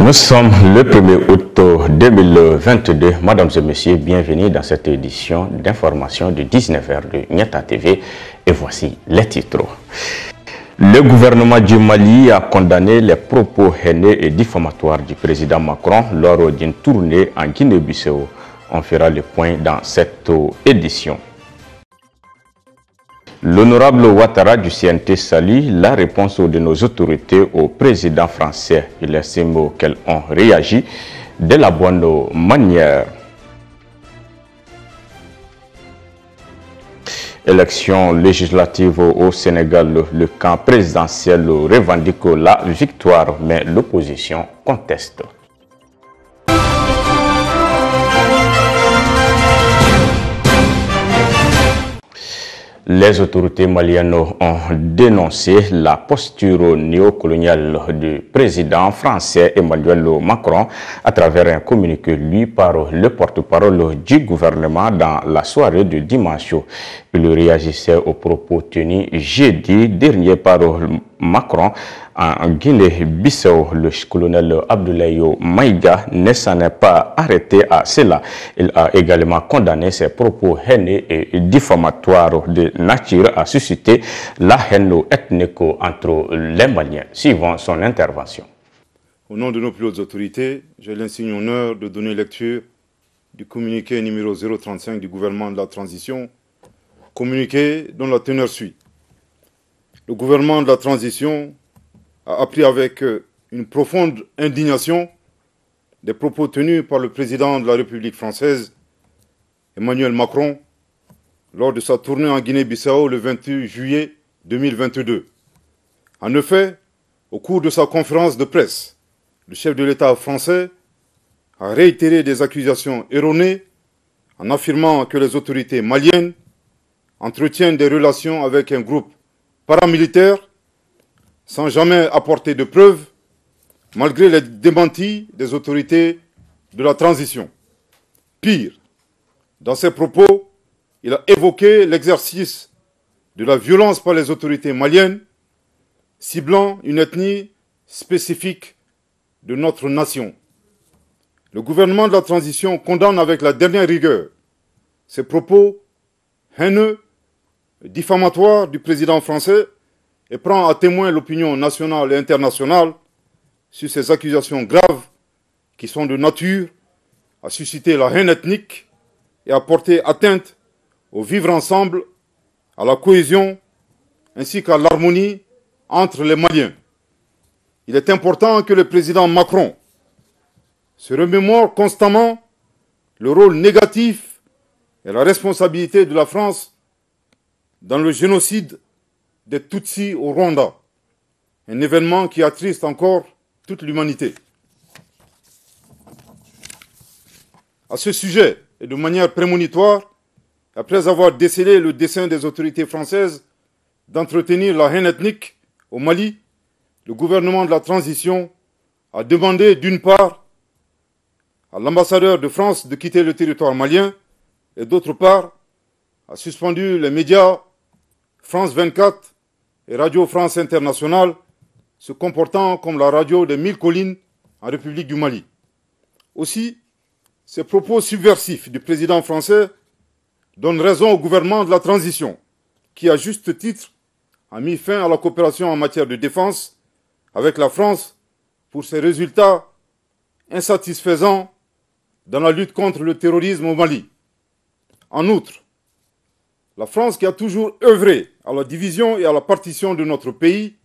Nous sommes le 1er août 2022. Mesdames et messieurs, bienvenue dans cette édition d'information de 19h de Niata TV. Et voici les titres. Le gouvernement du Mali a condamné les propos haineux et diffamatoires du président Macron lors d'une tournée en Guinée-Bissau. On fera le point dans cette édition. L'honorable Ouattara du CNT salue la réponse de nos autorités au président français. Il estime qu'elles ont réagi de la bonne manière. Élection législative au Sénégal, le camp présidentiel revendique la victoire, mais l'opposition conteste. Les autorités maliennes ont dénoncé la posture néocoloniale du président français Emmanuel Macron à travers un communiqué lu par le porte-parole du gouvernement dans la soirée de dimanche. Il réagissait aux propos tenus jeudi dernier par Macron en Guinée-Bissau. Le colonel Abdoulaye Maïga ne s'en est pas arrêté à cela. Il a également condamné ses propos haineux et diffamatoires de nature à susciter la haine ethnique entre les Maliens. Suivant son intervention. Au nom de nos plus hautes autorités, j'ai l'insigne honneur de donner lecture du communiqué numéro 035 du gouvernement de la transition, communiqué dont la teneur suit. Le gouvernement de la transition a appris avec une profonde indignation des propos tenus par le président de la République française, Emmanuel Macron, lors de sa tournée en Guinée-Bissau le 28 juillet 2022. En effet, au cours de sa conférence de presse, le chef de l'État français a réitéré des accusations erronées en affirmant que les autorités maliennes entretiennent des relations avec un groupe paramilitaire sans jamais apporter de preuves, malgré les démentis des autorités de la transition. Pire, dans ses propos, il a évoqué l'exercice de la violence par les autorités maliennes, ciblant une ethnie spécifique de notre nation. Le gouvernement de la transition condamne avec la dernière rigueur ces propos haineux, diffamatoires du président français et prend à témoin l'opinion nationale et internationale sur ces accusations graves qui sont de nature à susciter la haine ethnique et à porter atteinte au vivre ensemble, à la cohésion ainsi qu'à l'harmonie entre les Maliens. Il est important que le président Macron se remémore constamment le rôle négatif et la responsabilité de la France dans le génocide des Tutsis au Rwanda, un événement qui attriste encore toute l'humanité. À ce sujet, et de manière prémonitoire, après avoir décelé le dessein des autorités françaises d'entretenir la haine ethnique au Mali, le gouvernement de la transition a demandé d'une part à l'ambassadeur de France de quitter le territoire malien et d'autre part a suspendu les médias France 24 et Radio France Internationale, se comportant comme la radio des 1000 collines en République du Mali. Aussi, ces propos subversifs du président français donnent raison au gouvernement de la transition, qui, à juste titre, a mis fin à la coopération en matière de défense avec la France pour ses résultats insatisfaisants dans la lutte contre le terrorisme au Mali. En outre, la France, qui a toujours œuvré à la division et à la partition de notre pays,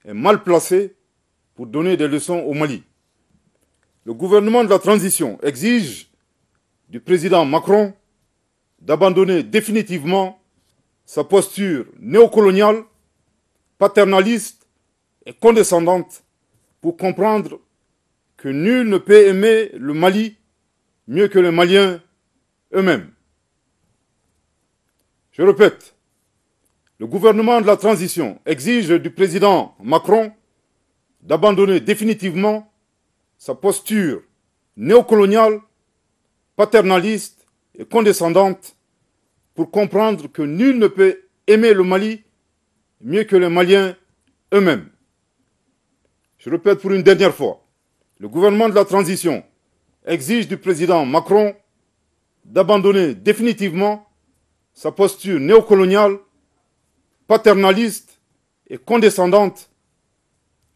est mal placée pour donner des leçons au Mali. Le gouvernement de la transition exige du président Macron d'abandonner définitivement sa posture néocoloniale, paternaliste et condescendante pour comprendre que nul ne peut aimer le Mali mieux que les Maliens eux-mêmes. Je répète, le gouvernement de la transition exige du président Macron d'abandonner définitivement sa posture néocoloniale, paternaliste et condescendante pour comprendre que nul ne peut aimer le Mali mieux que les Maliens eux-mêmes. Je répète pour une dernière fois, Le gouvernement de la transition exige du président Macron d'abandonner définitivement sa posture néocoloniale, paternaliste et condescendante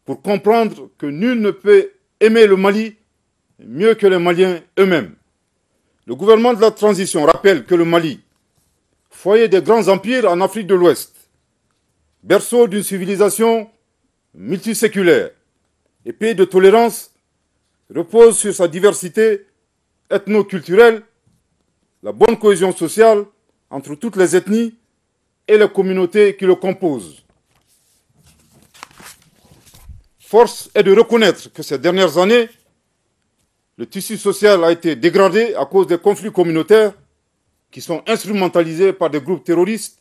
pour comprendre que nul ne peut aimer le Mali mieux que les Maliens eux-mêmes. Le gouvernement de la transition rappelle que le Mali, foyer des grands empires en Afrique de l'Ouest, berceau d'une civilisation multiséculaire et pays de tolérance, repose sur sa diversité ethno-culturelle, la bonne cohésion sociale entre toutes les ethnies et les communautés qui le composent. Force est de reconnaître que ces dernières années, le tissu social a été dégradé à cause des conflits communautaires qui sont instrumentalisés par des groupes terroristes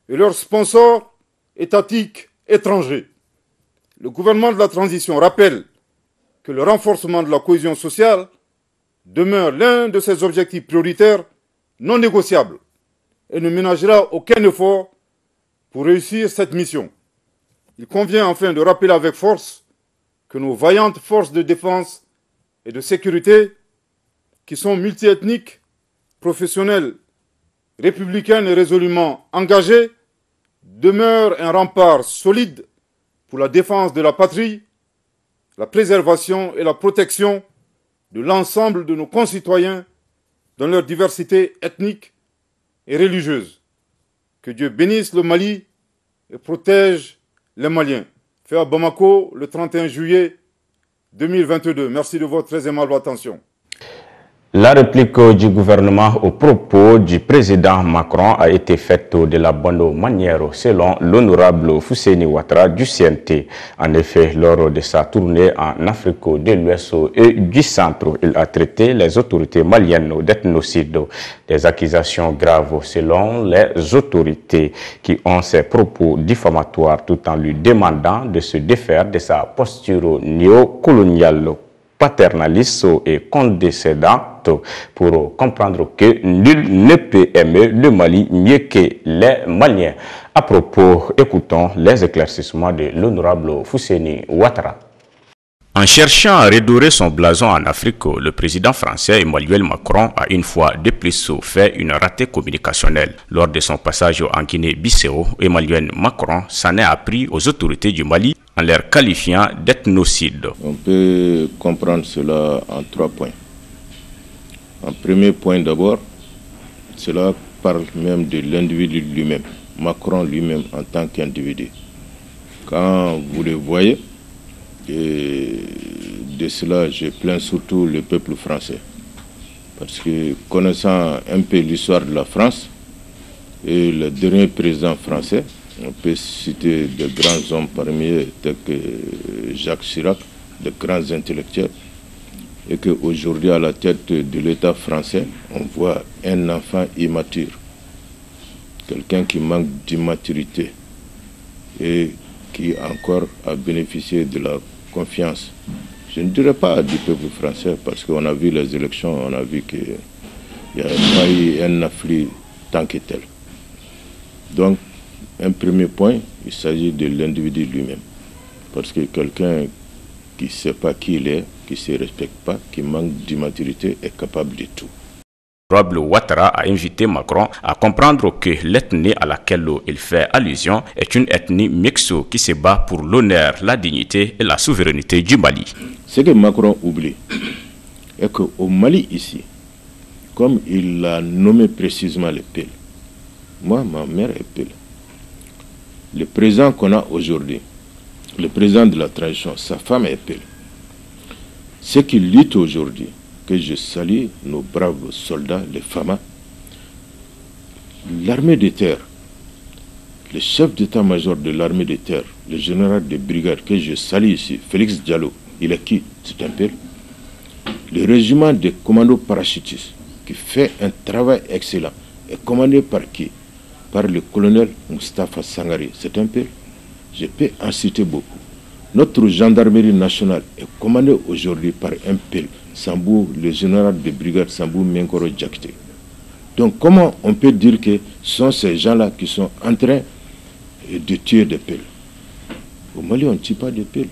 et leurs sponsors étatiques étrangers. Le gouvernement de la transition rappelle que le renforcement de la cohésion sociale demeure l'un de ses objectifs prioritaires non négociables et ne ménagera aucun effort pour réussir cette mission. Il convient enfin de rappeler avec force que nos vaillantes forces de défense et de sécurité, qui sont multiethniques, professionnelles, républicaines et résolument engagées, demeurent un rempart solide pour la défense de la patrie, la préservation et la protection de l'ensemble de nos concitoyens dans leur diversité ethnique et religieuse. Que Dieu bénisse le Mali et protège les Maliens. Fait à Bamako le 31 juillet 2022. Merci de votre très aimable attention. La réplique du gouvernement au propos du président Macron a été faite de la bonne manière selon l'honorable Fousséni Ouattara du CNT. En effet, lors de sa tournée en Afrique de l'Ouest et du Centre, il a traité les autorités maliennes d'ethnocide. Des accusations graves selon les autorités qui ont ces propos diffamatoires tout en lui demandant de se défaire de sa posture néocoloniale, paternaliste et condescendante pour comprendre que nul ne peut aimer le Mali mieux que les Maliens. À propos, écoutons les éclaircissements de l'honorable Fousséni Ouattara. En cherchant à redorer son blason en Afrique, le président français Emmanuel Macron a une fois de plus fait une ratée communicationnelle. Lors de son passage en Guinée-Bissau, Emmanuel Macron s'en est appris aux autorités du Mali en les qualifiant d'ethnocide. On peut comprendre cela en 3 points. En premier point d'abord, cela parle même de l'individu lui-même, Macron lui-même en tant qu'individu. Quand vous le voyez, et de cela je plains surtout le peuple français. Parce que connaissant un peu l'histoire de la France, et le dernier président français, on peut citer de grands hommes parmi eux, tels que Jacques Chirac, de grands intellectuels, et qu'aujourd'hui, à la tête de l'État français, on voit un enfant immature, quelqu'un qui manque d'immaturité et qui encore a bénéficié de la confiance. Je ne dirais pas du peuple français, parce qu'on a vu les élections, on a vu qu'il n'y a pas eu un afflux tant que tel. Donc, un premier point, il s'agit de l'individu lui-même. Parce que quelqu'un qui ne sait pas qui il est, qui ne se respecte pas, qui manque d'immaturité, est capable de tout. L'honorable Ouattara a invité Macron à comprendre que l'ethnie à laquelle il fait allusion est une ethnie mixte qui se bat pour l'honneur, la dignité et la souveraineté du Mali. Ce que Macron oublie est qu'au Mali ici, comme il a nommé précisément les Peuls, moi, ma mère est Peul. Le président qu'on a aujourd'hui, le président de la transition, sa femme est Peul. Ce qui lutte aujourd'hui, que je salue nos braves soldats, les FAMA, l'armée de terre, le chef d'état-major de l'armée de terre, le général de brigade que je salue ici, Félix Diallo, il est qui? C'est un Peul. Le régiment des commandos parachutistes, qui fait un travail excellent, est commandé par qui? Par le colonel Moustapha Sangari, c'est un Peul. Je peux en citer beaucoup. Notre gendarmerie nationale est commandée aujourd'hui par un Peul, Sambou, le général de brigade Sambou Menkoro Djakte. Donc comment on peut dire que ce sont ces gens-là qui sont en train de tuer des Peuls? Au Mali, on ne tue pas des Peuls.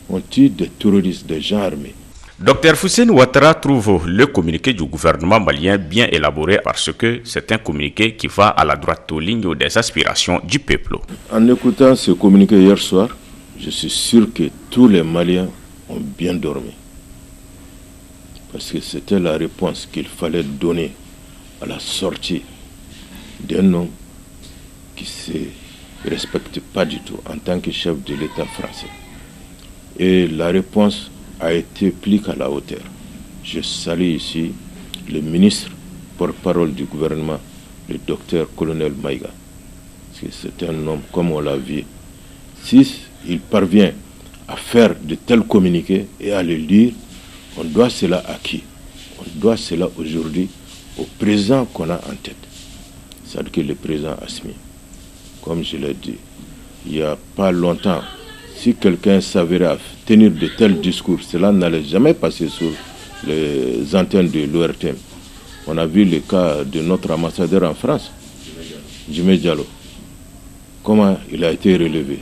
On tue des terroristes, des gens armés. Dr Fousseyni Ouattara trouve le communiqué du gouvernement malien bien élaboré parce que c'est un communiqué qui va à la droite aux lignes des aspirations du peuple. En écoutant ce communiqué hier soir, je suis sûr que tous les Maliens ont bien dormi. Parce que c'était la réponse qu'il fallait donner à la sortie d'un homme qui ne se respecte pas du tout en tant que chef de l'État français. Et la réponse a été plus qu'à la hauteur. Je salue ici le ministre porte-parole du gouvernement, le docteur colonel Maïga. Parce que c'est un homme comme on l'a vu. S'il parvient à faire de tels communiqués et à les lire, on doit cela à qui? On doit cela aujourd'hui au président qu'on a en tête. C'est-à-dire que le président Assimi, comme je l'ai dit, il n'y a pas longtemps, si quelqu'un s'avérait tenir de tels discours, cela n'allait jamais passer sur les antennes de l'ORTM. On a vu le cas de notre ambassadeur en France, Djimé Diallo. Comment il a été relevé.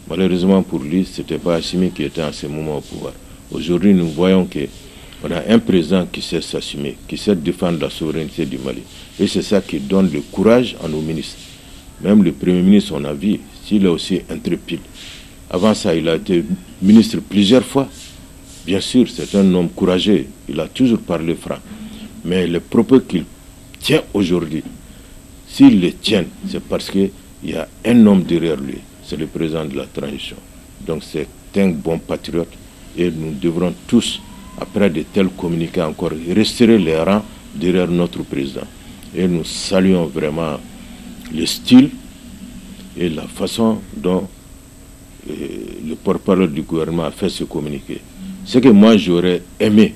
Malheureusement pour lui, ce n'était pas Assimi qui était en ce moment au pouvoir. Aujourd'hui, nous voyons qu'on a un président qui sait s'assumer, qui sait défendre la souveraineté du Mali. Et c'est ça qui donne le courage à nos ministres. Même le Premier ministre, on a vu, s'il est aussi intrépide. Avant ça, il a été ministre plusieurs fois. Bien sûr, c'est un homme courageux. Il a toujours parlé franc. Mais les propos qu'il tient aujourd'hui, s'il les tient, c'est parce qu'il y a un homme derrière lui. C'est le président de la transition. Donc c'est un bon patriote. Et nous devrons tous, après de tels communiqués encore, resserrer les rangs derrière notre président. Et nous saluons vraiment le style et la façon dont le porte-parole du gouvernement a fait ce communiqué. Ce que moi j'aurais aimé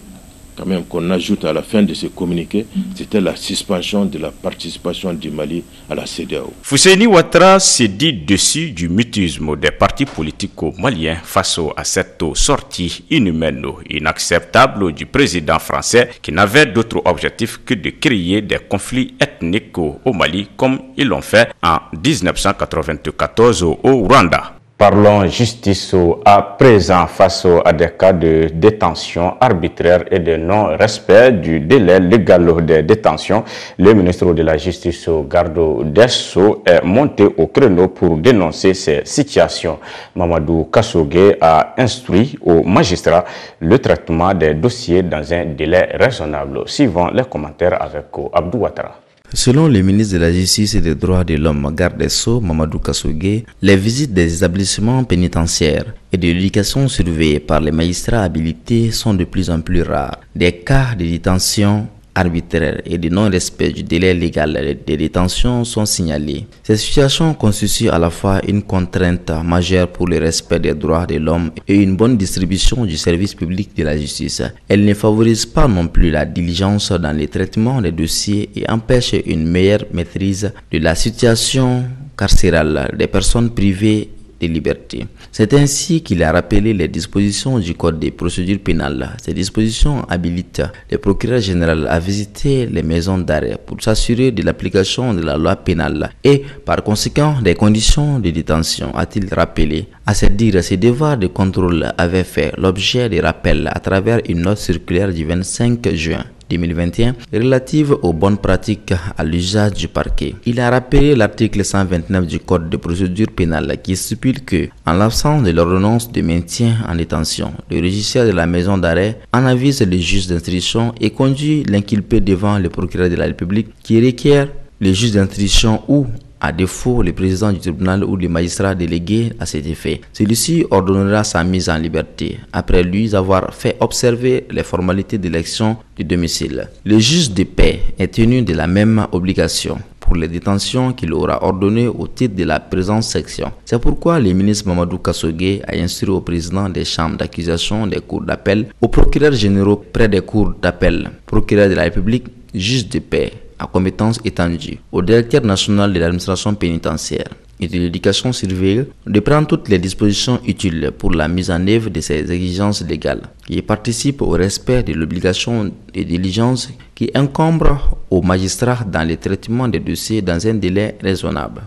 quand même qu'on ajoute à la fin de ce communiqué, c'était la suspension de la participation du Mali à la CEDEAO. Fousseyni Ouattara s'est dit dessus du mutisme des partis politiques maliens face à cette sortie inhumaine, inacceptable du président français qui n'avait d'autre objectif que de créer des conflits ethniques au Mali comme ils l'ont fait en 1994 au Rwanda. Parlons justice à présent face à des cas de détention arbitraire et de non-respect du délai légal de détention. Le ministre de la Justice, garde des Sceaux, est monté au créneau pour dénoncer ces situations. Mamadou Kassogué a instruit aux magistrats le traitement des dossiers dans un délai raisonnable. Suivant les commentaires avec Abdou Ouattara. Selon le ministre de la Justice et des Droits de l'Homme, garde des Sceaux, Mamadou Kassogué, les visites des établissements pénitentiaires et de l'éducation surveillés par les magistrats habilités sont de plus en plus rares. Des cas de détention arbitraire et de non-respect du délai légal de détention sont signalés. Ces situations constituent à la fois une contrainte majeure pour le respect des droits de l'homme et une bonne distribution du service public de la justice. Elles ne favorisent pas non plus la diligence dans le traitement des dossiers et empêchent une meilleure maîtrise de la situation carcérale des personnes privées de liberté. C'est ainsi qu'il a rappelé les dispositions du Code des procédures pénales. Ces dispositions habilitent le procureur général à visiter les maisons d'arrêt pour s'assurer de l'application de la loi pénale et, par conséquent, des conditions de détention, a-t-il rappelé. À ce dire, ces devoirs de contrôle avaient fait l'objet de rappels à travers une note circulaire du 25 juin 2021 relative aux bonnes pratiques à l'usage du parquet. Il a rappelé l'article 129 du Code de procédure pénale qui stipule que, en l'absence de l'ordonnance de maintien en détention, le régisseur de la maison d'arrêt en avise le juge d'instruction et conduit l'inculpé devant le procureur de la République qui requiert le juge d'instruction ou, à défaut, le président du tribunal ou le magistrat délégué à cet effet. Celui-ci ordonnera sa mise en liberté, après lui avoir fait observer les formalités d'élection du domicile. Le juge de paix est tenu de la même obligation pour les détentions qu'il aura ordonnées au titre de la présente section. C'est pourquoi le ministre Mamadou Kassogué a instruit au président des chambres d'accusation des cours d'appel, aux procureurs généraux près des cours d'appel, procureur de la République, juge de paix, à compétence étendue, au directeur national de l'administration pénitentiaire et de l'éducation surveillée de prendre toutes les dispositions utiles pour la mise en œuvre de ces exigences légales qui participent au respect de l'obligation de diligence qui incombe aux magistrats dans le traitement des dossiers dans un délai raisonnable.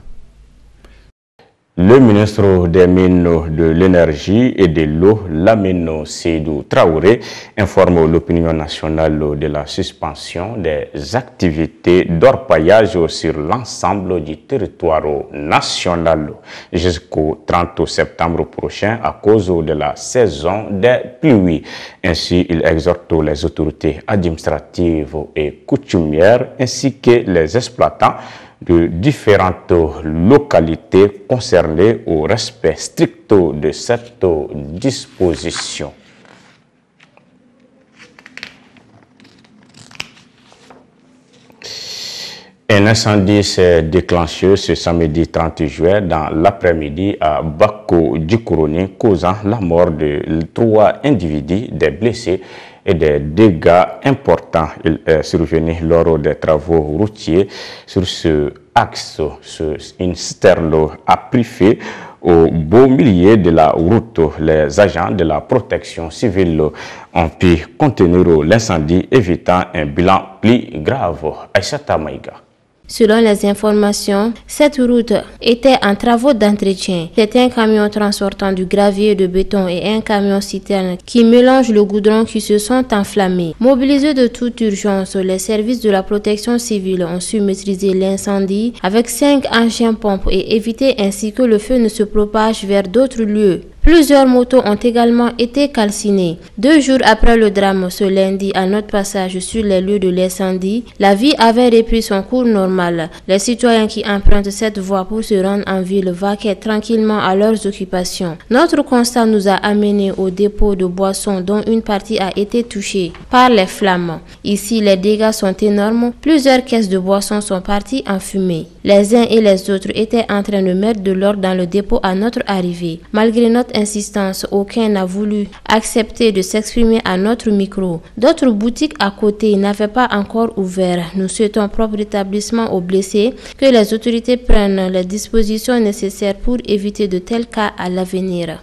Le ministre des Mines, de l'Énergie et de l'Eau, Lamine Seydou Traoré, informe l'opinion nationale de la suspension des activités d'orpaillage sur l'ensemble du territoire national jusqu'au 30 septembre prochain à cause de la saison des pluies. Ainsi, il exhorte les autorités administratives et coutumières ainsi que les exploitants de différentes localités concernées au respect strict de cette disposition. Un incendie s'est déclenché ce samedi 30 juillet dans l'après-midi à Bako-Djikouroni, causant la mort de 3 individus, des blessés et des dégâts importants. Il est survenu lors des travaux routiers sur ce axe. Une citerne a pris feu au beau milieu de la route. Les agents de la protection civile ont pu contenir l'incendie, évitant un bilan plus grave. Aïssata Maïga. Selon les informations, cette route était en travaux d'entretien. C'est un camion transportant du gravier de béton et un camion citerne qui mélangent le goudron qui se sont enflammés. Mobilisés de toute urgence, les services de la protection civile ont su maîtriser l'incendie avec 5 engins pompes et éviter ainsi que le feu ne se propage vers d'autres lieux. Plusieurs motos ont également été calcinées. 2 jours après le drame, ce lundi, à notre passage sur les lieux de l'incendie, la vie avait repris son cours normal. Les citoyens qui empruntent cette voie pour se rendre en ville vaquaient tranquillement à leurs occupations. Notre constat nous a amenés au dépôt de boissons dont une partie a été touchée par les flammes. Ici, les dégâts sont énormes. Plusieurs caisses de boissons sont parties en fumée. Les uns et les autres étaient en train de mettre de l'ordre dans le dépôt à notre arrivée. Malgré notre insistance, aucun n'a voulu accepter de s'exprimer à notre micro. D'autres boutiques à côté n'avaient pas encore ouvert. Nous souhaitons propre rétablissement aux blessés, que les autorités prennent les dispositions nécessaires pour éviter de tels cas à l'avenir.